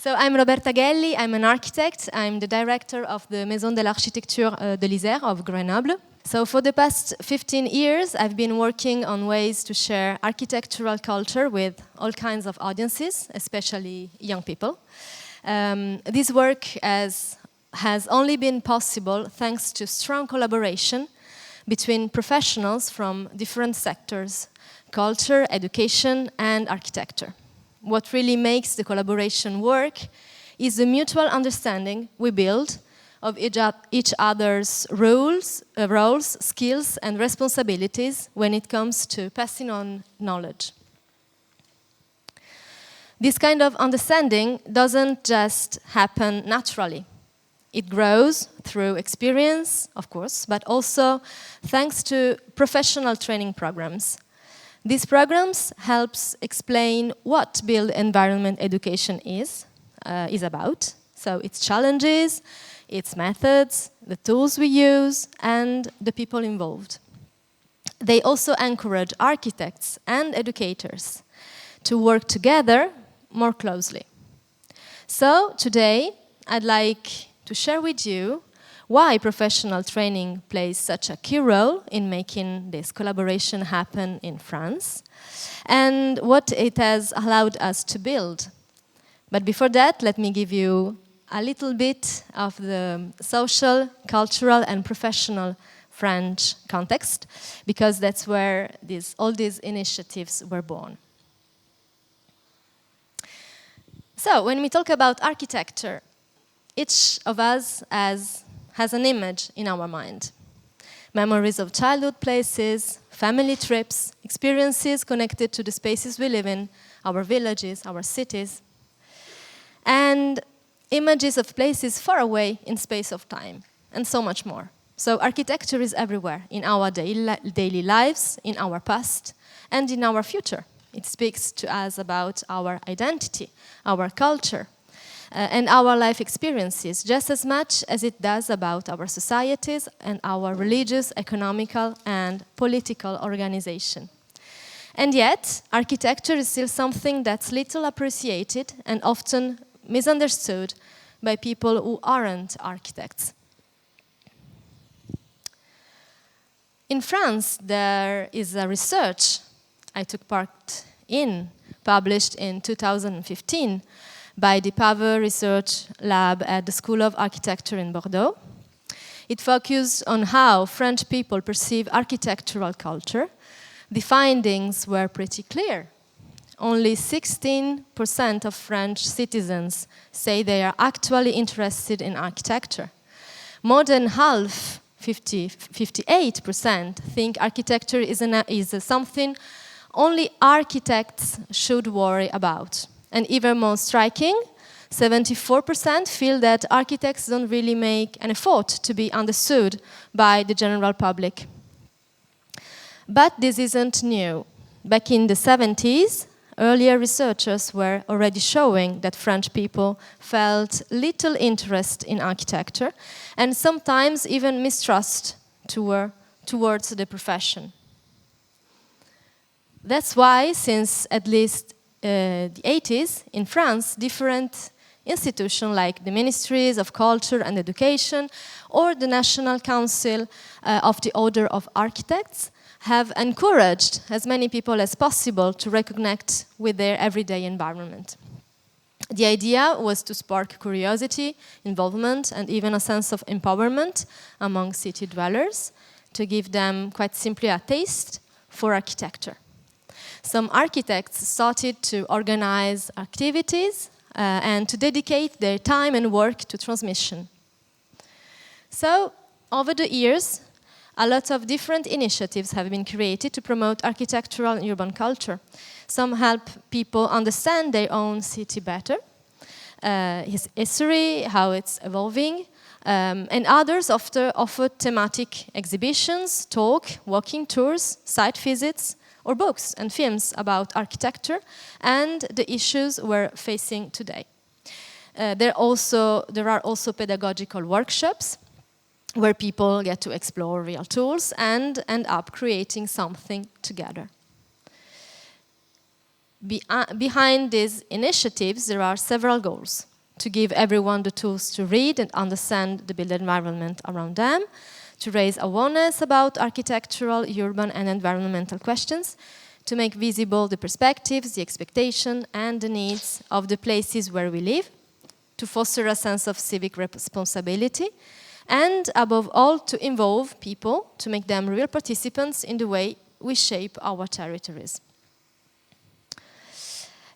So I'm Roberta GHELLI, I'm an architect. I'm the director of the Maison de l'Architecture de l'Isère of Grenoble. So for the past 15 years, I've been working on ways to share architectural culture with all kinds of audiences, especially young people. This work has only been possible thanks to strong collaboration between professionals from different sectors: culture, education, and architecture. What really makes the collaboration work is the mutual understanding we build of each other's roles, skills, and responsibilities when it comes to passing on knowledge. This kind of understanding doesn't just happen naturally. It grows through experience, of course, but also thanks to professional training programs. These programs help explain what built environment education is about, so its challenges, its methods, the tools we use, and the people involved. They also encourage architects and educators to work together more closely. So today, I'd like to share with you why professional training plays such a key role in making this collaboration happen in France, and what it has allowed us to build. But before that, let me give you a little bit of the social, cultural, and professional French context, because that's where all these initiatives were born. So, when we talk about architecture, each of us has an image in our mind. Memories of childhood places, family trips, experiences connected to the spaces we live in, our villages, our cities, and images of places far away in space of time, and so much more. So architecture is everywhere, in our daily lives, in our past, and in our future. It speaks to us about our identity, our culture, and our life experiences, just as much as it does about our societies and our religious, economical, and political organization. And yet, architecture is still something that's little appreciated and often misunderstood by people who aren't architects. In France, there is a research I took part in, published in 2015, by the Toghether Research Lab at the School of Architecture in Bordeaux. It focused on how French people perceive architectural culture. The findings were pretty clear. Only 16% of French citizens say they are actually interested in architecture. More than half, 58%, think architecture is something only architects should worry about. And even more striking, 74% feel that architects don't really make an effort to be understood by the general public. But this isn't new. Back in the 70s, earlier researchers were already showing that French people felt little interest in architecture and sometimes even mistrust towards the profession. That's why, since at least the 80s, in France, different institutions like the Ministries of Culture and Education or the National Council of the Order of Architects have encouraged as many people as possible to reconnect with their everyday environment. The idea was to spark curiosity, involvement, and even a sense of empowerment among city dwellers, to give them, quite simply, a taste for architecture. Some architects started to organize activities and to dedicate their time and work to transmission. So, over the years, a lot of different initiatives have been created to promote architectural and urban culture. Some help people understand their own city better, its history, how it's evolving, and others offer thematic exhibitions, walking tours, site visits, or books and films about architecture and the issues we're facing today. There are also pedagogical workshops where people get to explore real tools and end up creating something together. Behind these initiatives, there are several goals. to give everyone the tools to read and understand the built environment around them, to raise awareness about architectural, urban and environmental questions, to make visible the perspectives, the expectations and the needs of the places where we live, to foster a sense of civic responsibility, and above all, to involve people, to make them real participants in the way we shape our territories.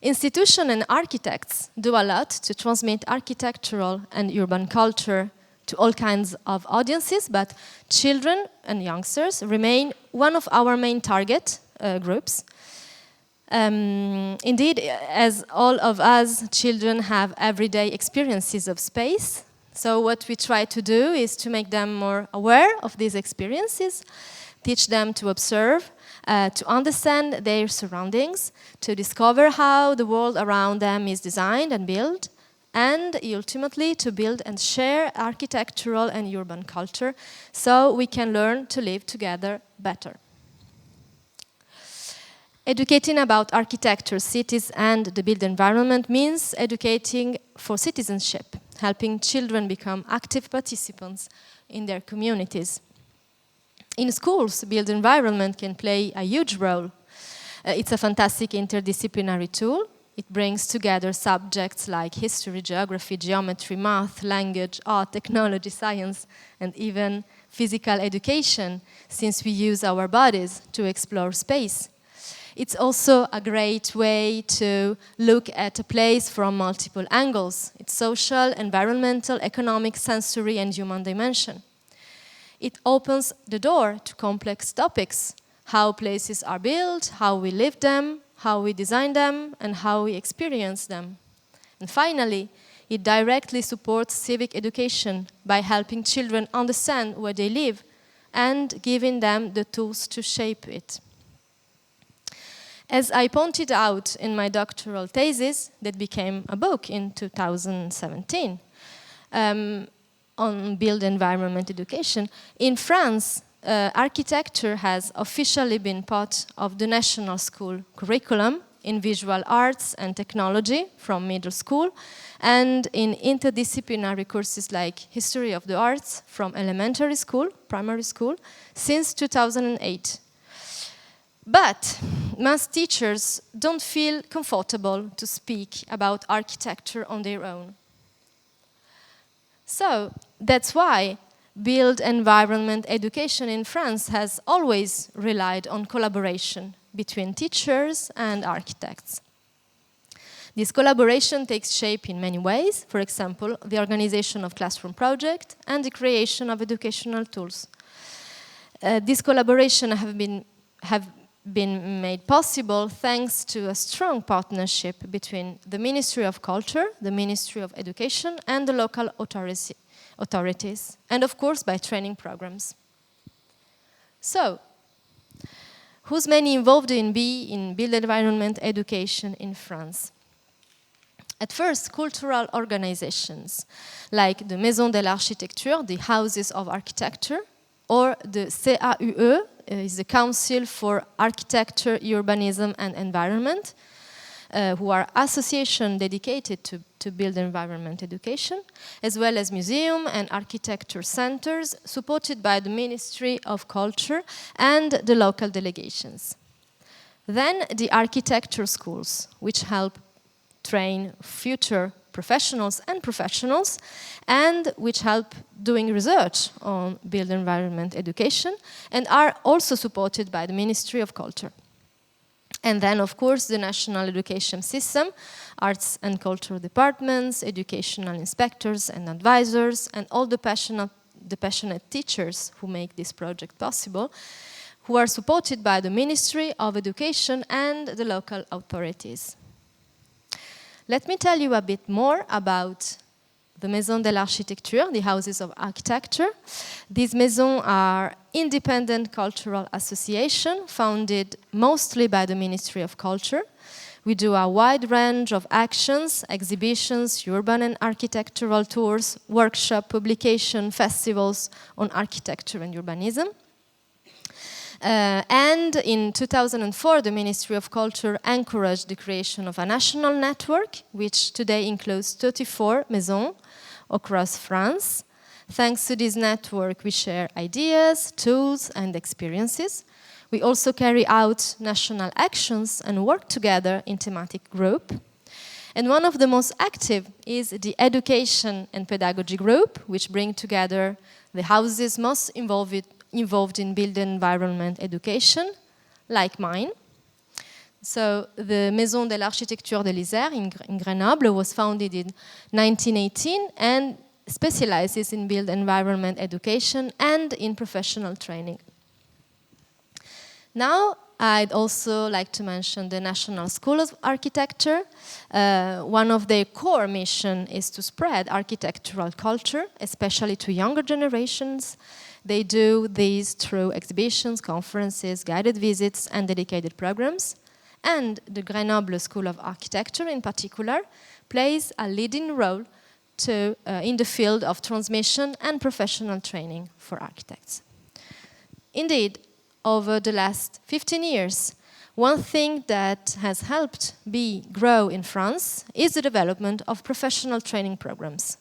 Institutions and architects do a lot to transmit architectural and urban culture to all kinds of audiences, but children and youngsters remain one of our main target groups. Indeed, as all of us, children have everyday experiences of space. So what we try to do is to make them more aware of these experiences, teach them to observe, to understand their surroundings, to discover how the world around them is designed and built, and ultimately to build and share architectural and urban culture so we can learn to live together better. Educating about architecture, cities and the built environment means educating for citizenship, helping children become active participants in their communities. In schools, built environment can play a huge role. It's a fantastic interdisciplinary tool. It brings together subjects like history, geography, geometry, math, language, art, technology, science, and even physical education, since we use our bodies to explore space. It's also a great way to look at a place from multiple angles, its social, environmental, economic, sensory, and human dimension. It opens the door to complex topics, how places are built, how we live them, how we design them, and how we experience them. And finally, it directly supports civic education by helping children understand where they live and giving them the tools to shape it. As I pointed out in my doctoral thesis that became a book in 2017 on built environment education, in France, architecture has officially been part of the national school curriculum in visual arts and technology from middle school, and in interdisciplinary courses like history of the arts from elementary school, primary school, since 2008. But most teachers don't feel comfortable to speak about architecture on their own. So that's why built environment education in France has always relied on collaboration between teachers and architects. This collaboration takes shape in many ways, for example, the organization of classroom projects and the creation of educational tools. This collaboration have been made possible thanks to a strong partnership between the Ministry of Culture, the Ministry of Education, and the local authorities, and of course by training programs. So, who's mainly involved in built environment education in France? At first, cultural organizations like the Maison de l'Architecture, the Houses of Architecture, or the CAUE, is the Council for Architecture, Urbanism and Environment, who are associations dedicated to built environment education, as well as museum and architecture centers supported by the Ministry of Culture and the local delegations. Then the architecture schools, which help train future professionals and which help doing research on built environment education and are also supported by the Ministry of Culture. And then, of course, the national education system, arts and cultural departments, educational inspectors and advisors, and all the passionate teachers who make this project possible, who are supported by the Ministry of Education and the local authorities. Let me tell you a bit more about the Maison de l'Architecture, the Houses of Architecture. These maisons are independent cultural associations founded mostly by the Ministry of Culture. We do a wide range of actions, exhibitions, urban and architectural tours, workshops, publication, festivals on architecture and urbanism. And in 2004, the Ministry of Culture encouraged the creation of a national network, which today includes 34 maisons across France. Thanks to this network, we share ideas, tools, and experiences. We also carry out national actions and work together in thematic groups. And one of the most active is the Education and Pedagogy Group, which bring together the houses most involved in built environment education, like mine. So the Maison de l'Architecture de l'Isère in Grenoble was founded in 1918 and specializes in built environment education and in professional training. Now, I'd also like to mention the National School of Architecture. One of their core mission is to spread architectural culture, especially to younger generations. They do this through exhibitions, conferences, guided visits, and dedicated programs. And the Grenoble School of Architecture, in particular, plays a leading role in the field of transmission and professional training for architects. Indeed, over the last 15 years, one thing that has helped BE grow in France is the development of professional training programs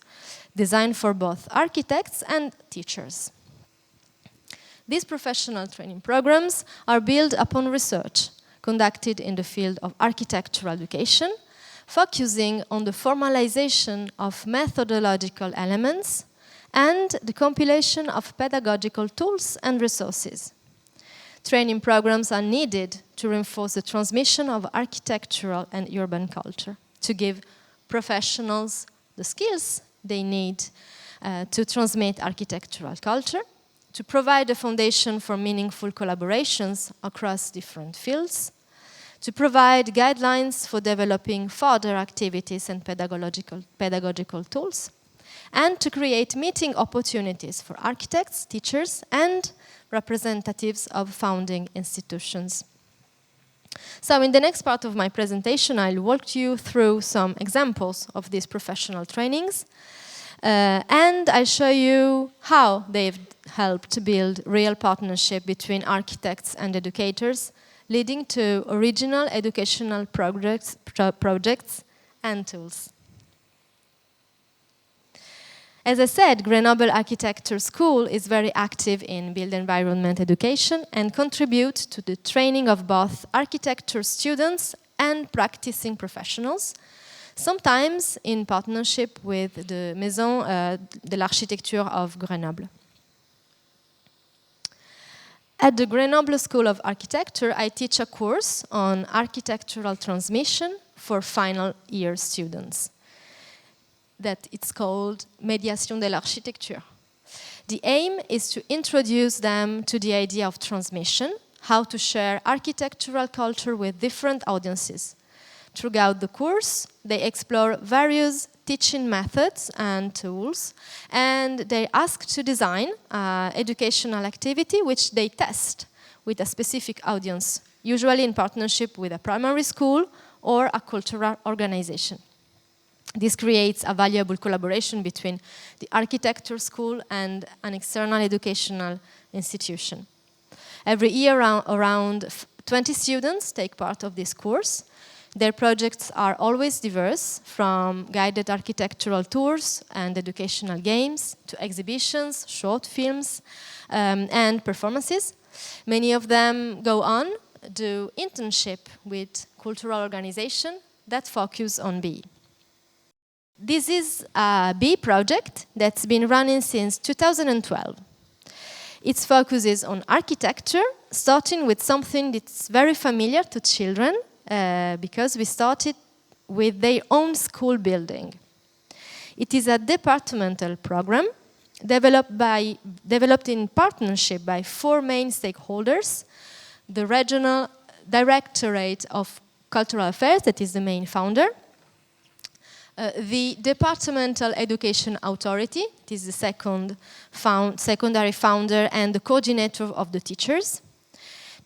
designed for both architects and teachers. These professional training programs are built upon research conducted in the field of architectural education, focusing on the formalization of methodological elements and the compilation of pedagogical tools and resources. Training programs are needed to reinforce the transmission of architectural and urban culture, to give professionals the skills they need to transmit architectural culture, to provide a foundation for meaningful collaborations across different fields, to provide guidelines for developing further activities and pedagogical tools, and to create meeting opportunities for architects, teachers, and representatives of founding institutions. So in the next part of my presentation, I'll walk you through some examples of these professional trainings, and I'll show you how they've helped to build real partnership between architects and educators, leading to original educational projects and tools. As I said, Grenoble Architecture School is very active in built environment education and contributes to the training of both architecture students and practicing professionals, sometimes in partnership with the Maison de l'Architecture of Grenoble. At the Grenoble School of Architecture, I teach a course on architectural transmission for final year students. That it's called Médiation de l'Architecture. The aim is to introduce them to the idea of transmission, how to share architectural culture with different audiences. Throughout the course, they explore various teaching methods and tools, and they're asked to design an educational activity which they test with a specific audience, usually in partnership with a primary school or a cultural organization. This creates a valuable collaboration between the architecture school and an external educational institution. Every year, around 20 students take part of this course. Their projects are always diverse, from guided architectural tours and educational games to exhibitions, short films, and performances. Many of them go on to do internship with cultural organizations that focus on BE. This is a BE project that's been running since 2012. Its focus is on architecture, starting with something that's very familiar to children, because we started with their own school building. It is a departmental program developed in partnership by 4 main stakeholders: the Regional Directorate of Cultural Affairs, that is the main founder, the Departmental Education Authority, it is the secondary founder and the coordinator of the teachers,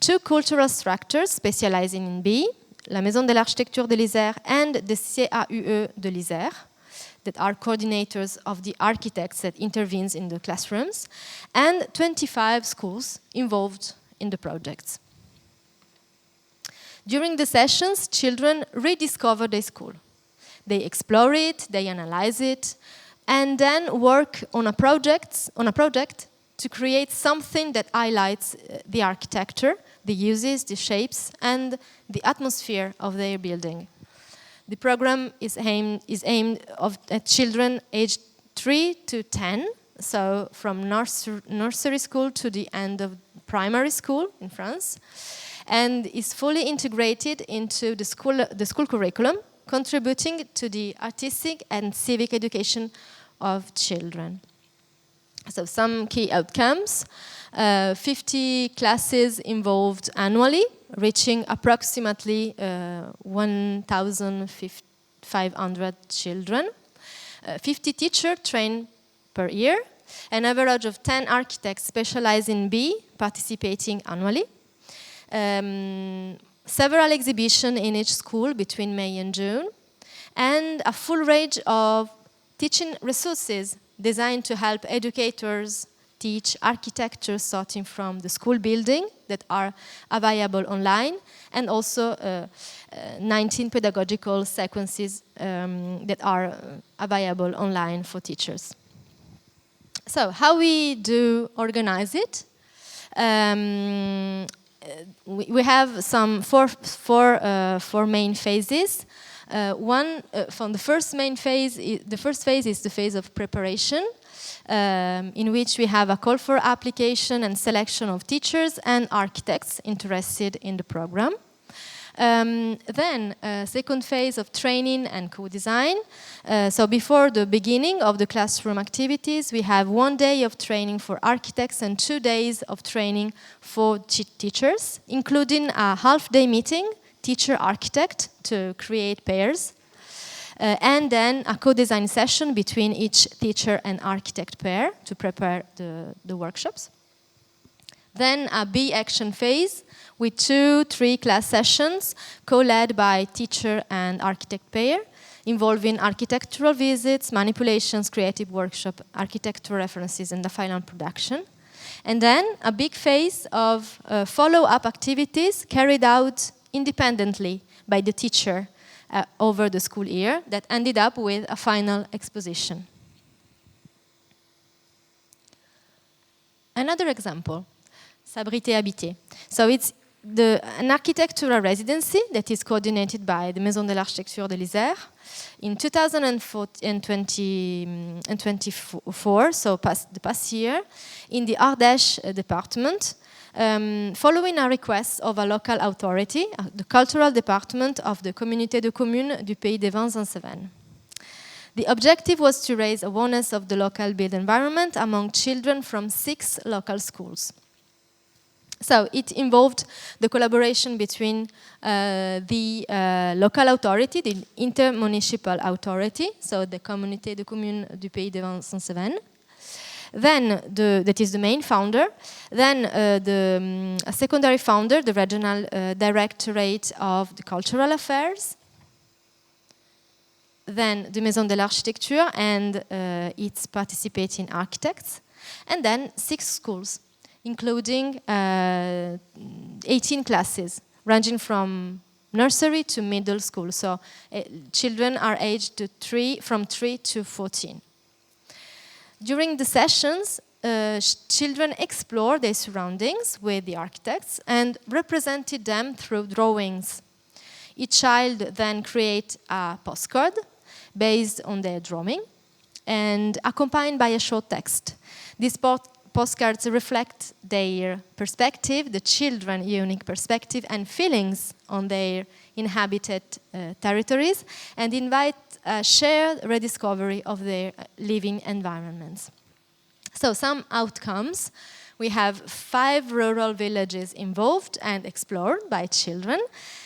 2 cultural structures specializing in BE, la Maison de l'Architecture de l'Isère and the CAUE de l'Isère, that are coordinators of the architects that intervenes in the classrooms, and 25 schools involved in the projects. During the sessions, children rediscover their school. They explore it, they analyze it, and then work on a project to create something that highlights the architecture, the uses, the shapes, and the atmosphere of their building. The program is aimed at children aged 3 to 10, so from nursery school to the end of primary school in France, and is fully integrated into the school curriculum, contributing to the artistic and civic education of children. So some key outcomes: 50 classes involved annually, reaching approximately 1,500 children. 50 teachers trained per year, an average of 10 architects specialized in B participating annually. Several exhibitions in each school between May and June, and a full range of teaching resources designed to help educators teach architecture, starting from the school building that are available online, and also 19 pedagogical sequences that are available online for teachers. So how we do organize it? We have some four main phases. From the first main phase, the first phase is the phase of preparation, in which we have a call for application and selection of teachers and architects interested in the program. Then a second phase of training and co-design. So before the beginning of the classroom activities, we have 1 day of training for architects and 2 days of training for teachers, including a half-day meeting, teacher-architect, to create pairs. And then a co-design session between each teacher and architect pair to prepare the workshops. Then a B action phase with 2-3 class sessions co-led by teacher and architect pair, involving architectural visits, manipulations, creative workshop, architectural references, and the final production. And then a big phase of follow-up activities carried out independently by the teacher over the school year that ended up with a final exposition. Another example, S'abriter habiter. So it's an architectural residency that is coordinated by the Maison de l'Architecture de l'Isère in 2024, so the past year, in the Ardèche department, following a request of a local authority, the cultural department of the Communauté de communes du Pays des Vins en Cevennes. The objective was to raise awareness of the local built environment among children from 6 local schools. So it involved the collaboration between the local authority, the intermunicipal authority, so the Communauté de communes du Pays des Vins en Cevennes. Then, that is the main founder. Then a secondary founder, the regional directorate of the cultural affairs. Then the Maison de l'Architecture and its participating architects. And then 6 schools, including 18 classes, ranging from nursery to middle school. So children are aged from 3 to 14. During the sessions, children explored their surroundings with the architects and represented them through drawings. Each child then created a postcard based on their drawing and accompanied by a short text. These postcards reflect their perspective, the children's unique perspective and feelings on their inhabited territories, and invite a shared rediscovery of their living environments. So some outcomes. We have 5 rural villages involved and explored by children,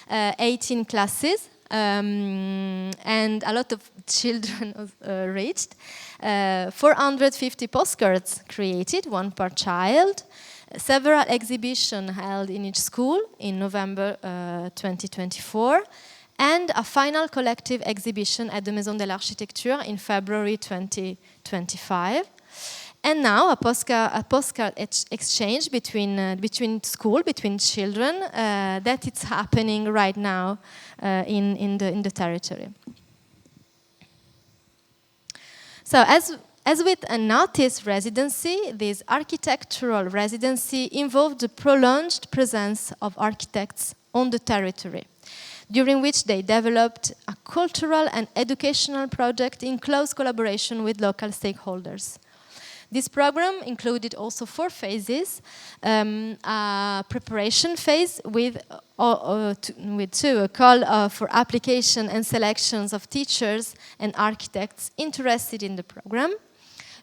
18 classes, and a lot of children reached. 450 postcards created, 1 per child. Several exhibitions held in each school in November 2024. And a final collective exhibition at the Maison de l'Architecture in February 2025. And now a postcard exchange between school, between children, that it's happening right now in the territory. So as with a notice residency, this architectural residency involved the prolonged presence of architects on the territory, during which they developed a cultural and educational project in close collaboration with local stakeholders. This program included also 4 phases, a preparation phase with 2, a call for application and selections of teachers and architects interested in the program.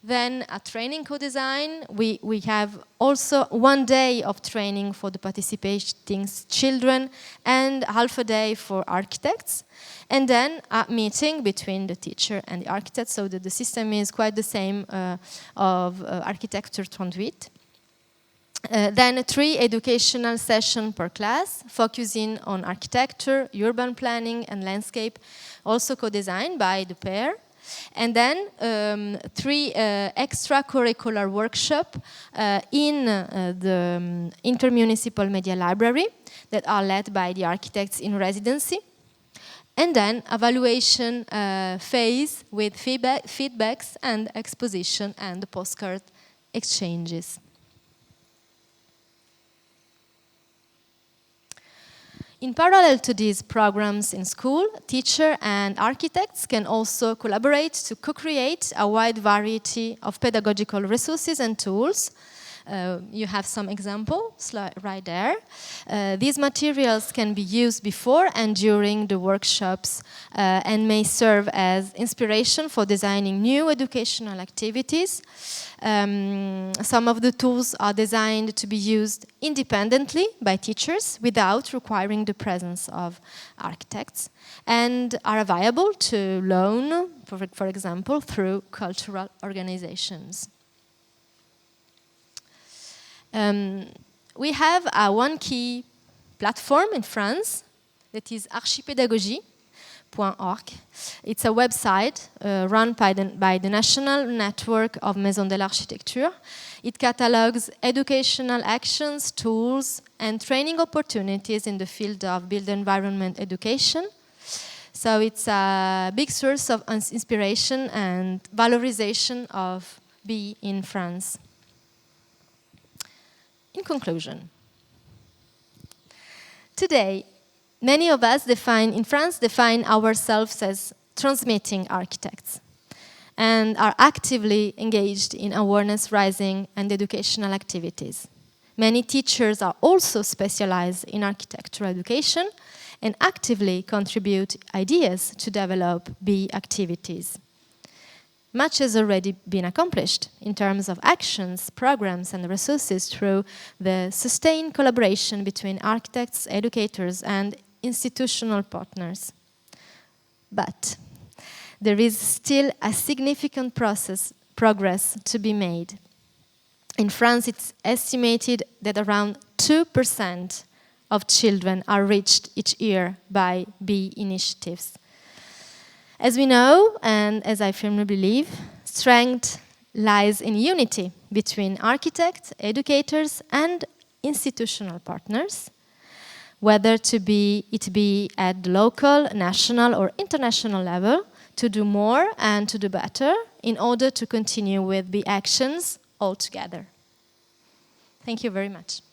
Then a training co-design. We have also 1 day of training for the participating children and half a day for architects. And then a meeting between the teacher and the architect, so that the system is quite the same of Architecture 38. Then 3 educational sessions per class, focusing on architecture, urban planning and landscape, also co-designed by the pair. And then 3 extracurricular workshops in the intermunicipal media library that are led by the architects in residency. And then evaluation phase with feedbacks and exposition and the postcard exchanges. In parallel to these programs in school, teachers and architects can also collaborate to co-create a wide variety of pedagogical resources and tools. You have some examples right there. These materials can be used before and during the workshops and may serve as inspiration for designing new educational activities. Some of the tools are designed to be used independently by teachers without requiring the presence of architects, and are available to loan, for example, through cultural organizations. We have one key platform in France that is archipédagogie.org. It's a website run by the National Network of Maison de l'Architecture. It catalogs educational actions, tools, and training opportunities in the field of built environment education. So it's a big source of inspiration and valorization of BE in France. In conclusion, today, many of us in France define ourselves as transmitting architects and are actively engaged in awareness raising and educational activities. Many teachers are also specialized in architectural education and actively contribute ideas to develop BE activities. Much has already been accomplished in terms of actions, programs, and resources through the sustained collaboration between architects, educators, and institutional partners. But there is still a significant progress to be made. In France, it's estimated that around 2% of children are reached each year by BE initiatives. As we know, and as I firmly believe, strength lies in unity between architects, educators, and institutional partners, whether it be at the local, national, or international level, to do more and to do better in order to continue with the actions all together. Thank you very much.